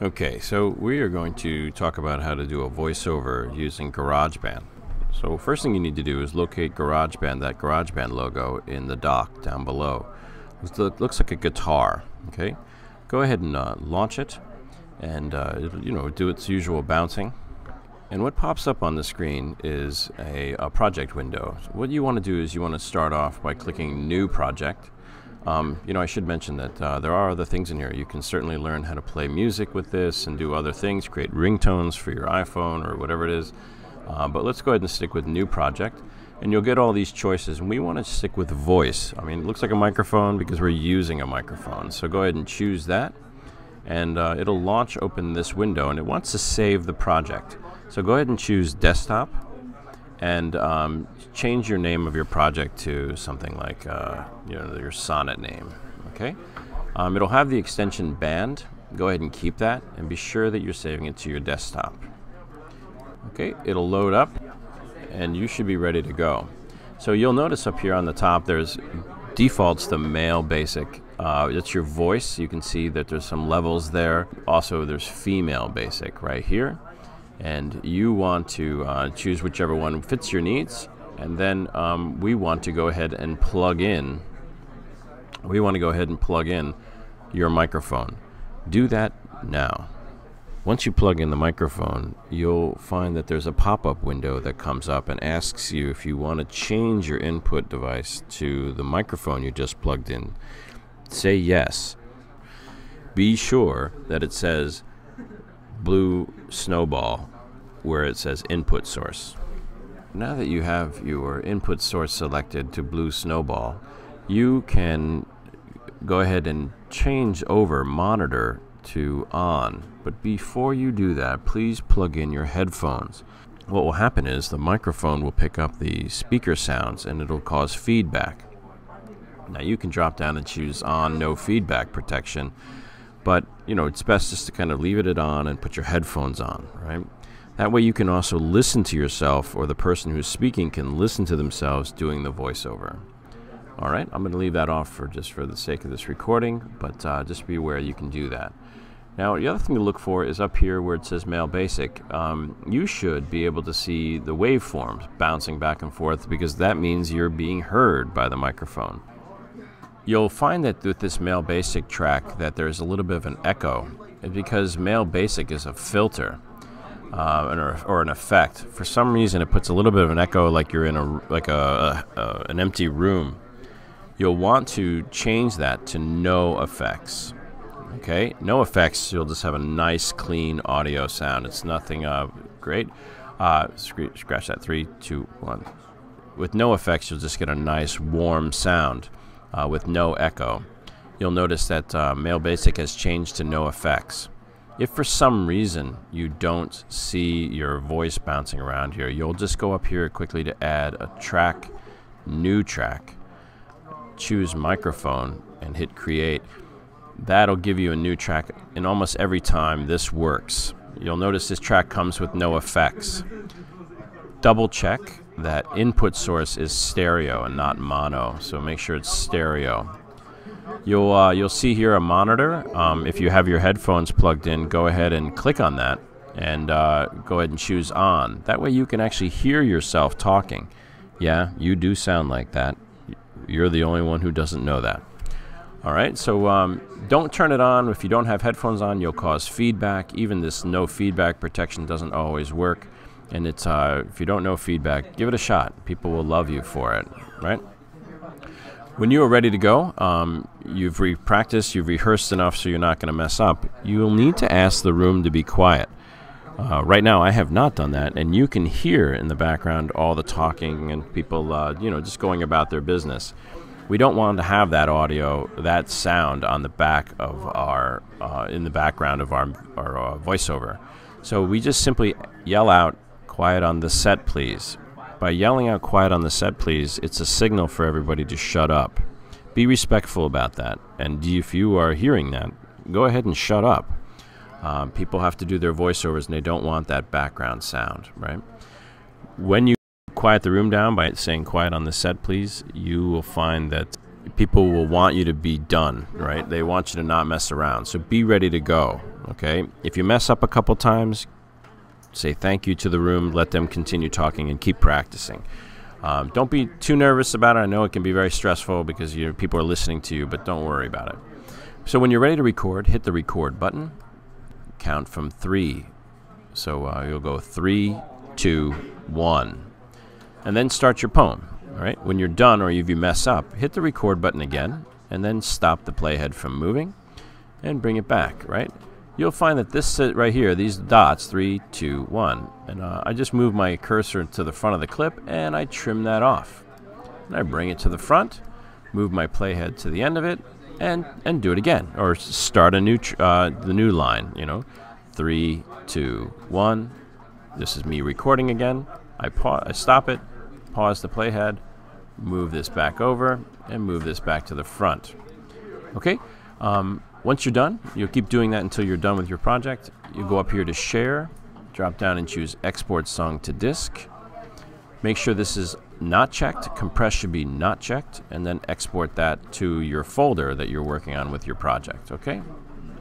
Okay, so we are going to talk about how to do a voiceover using Garageband. So first thing you need to do is locate Garageband, that Garageband logo in the dock down below. It looks like a guitar, okay? Go ahead and launch it, and it'll, do its usual bouncing. And what pops up on the screen is a project window. So what you want to do is you want to start off by clicking New Project. I should mention that there are other things in here. You can certainly learn how to play music with this and do other things, create ringtones for your iPhone or whatever it is. But let's go ahead and stick with New Project. And you'll get all these choices. And we want to stick with voice. I mean, it looks like a microphone because we're using a microphone. So go ahead and choose that. And it'll open this window. And it wants to save the project. So go ahead and choose Desktop. And change your name of your project to something like your Sonnet name. Okay, it'll have the extension band. Go ahead and keep that, and be sure that you're saving it to your desktop. Okay, it'll load up, and you should be ready to go. So you'll notice up here on the top, there's defaults to male basic. That's your voice. You can see that there's some levels there. Also, there's female basic right here. And you want to choose whichever one fits your needs, and then we want to go ahead and plug in. We want to go ahead and plug in your microphone. Do that now. Once you plug in the microphone, you'll find that there's a pop-up window that comes up and asks you if you want to change your input device to the microphone you just plugged in. Say yes. Be sure that it says blue snowball where it says input source. Now that you have your input source selected to blue snowball, you can go ahead and change over monitor to on. But before you do that, please plug in your headphones. What will happen is the microphone will pick up the speaker sounds and it'll cause feedback. Now you can drop down and choose on no feedback protection. But, it's best just to kind of leave it on and put your headphones on, right? That way you can also listen to yourself, or the person who's speaking can listen to themselves doing the voiceover. All right, I'm going to leave that off for the sake of this recording, but just be aware you can do that. Now, the other thing to look for is up here where it says Male Basic. You should be able to see the waveforms bouncing back and forth, because that means you're being heard by the microphone. You'll find that with this Male Basic track that there's a little bit of an echo. It's because Male Basic is a filter or an effect. For some reason, it puts a little bit of an echo, like you're in an empty room. You'll want to change that to no effects. Okay, no effects. You'll just have a nice, clean audio sound. It's nothing great. Scratch that. 3, 2, 1. With no effects, you'll just get a nice, warm sound. With no echo. You'll notice that Male Basic has changed to no effects. If for some reason you don't see your voice bouncing around here, you'll just go up here quickly to add a track, new track, choose microphone, and hit create. That'll give you a new track, and almost every time this works. You'll notice this track comes with no effects. Double check that input source is stereo and not mono, so make sure it's stereo. You'll see here a monitor. If you have your headphones plugged in, go ahead and click on that and go ahead and choose on. That way you can actually hear yourself talking. Yeah, you do sound like that. You're the only one who doesn't know that. Alright, so don't turn it on. If you don't have headphones on, you'll cause feedback. Even this no feedback protection doesn't always work. And it's if you don't know feedback, give it a shot. People will love you for it, right? When you are ready to go, you've practiced, you've rehearsed enough so you're not going to mess up. You'll need to ask the room to be quiet. Right now, I have not done that, and you can hear in the background all the talking and people, just going about their business. We don't want to have that audio, that sound on the back of our, in the background of our voiceover. So we just simply yell out, "Quiet on the set, please." By yelling out "Quiet on the set, please," it's a signal for everybody to shut up. Be respectful about that. And if you are hearing that, go ahead and shut up. People have to do their voiceovers and they don't want that background sound, right? When you quiet the room down by saying "Quiet on the set, please," you will find that people will want you to be done, right? They want you to not mess around. So be ready to go, okay? If you mess up a couple times, say thank you to the room, let them continue talking, and keep practicing. Don't be too nervous about it. I know it can be very stressful because people are listening to you, but don't worry about it. So when you're ready to record, hit the record button, count from 3. So you'll go 3, 2, 1, and then start your poem. All right. When you're done or if you mess up, hit the record button again, and then stop the playhead from moving and bring it back, right? You'll find that this right here, these dots, 3, 2, 1, and I just move my cursor to the front of the clip, and I trim that off. And I bring it to the front, move my playhead to the end of it, and do it again, or start a new the new line. 3, 2, 1. This is me recording again. I stop it, pause the playhead, move this back over, and move this back to the front. Okay. Once you're done, you'll keep doing that until you're done with your project. You go up here to Share, drop down and choose Export Song to Disk. Make sure this is not checked. Compress should be not checked, and then export that to your folder that you're working on with your project. Okay?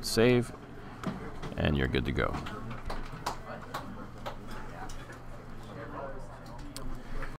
Save, and you're good to go.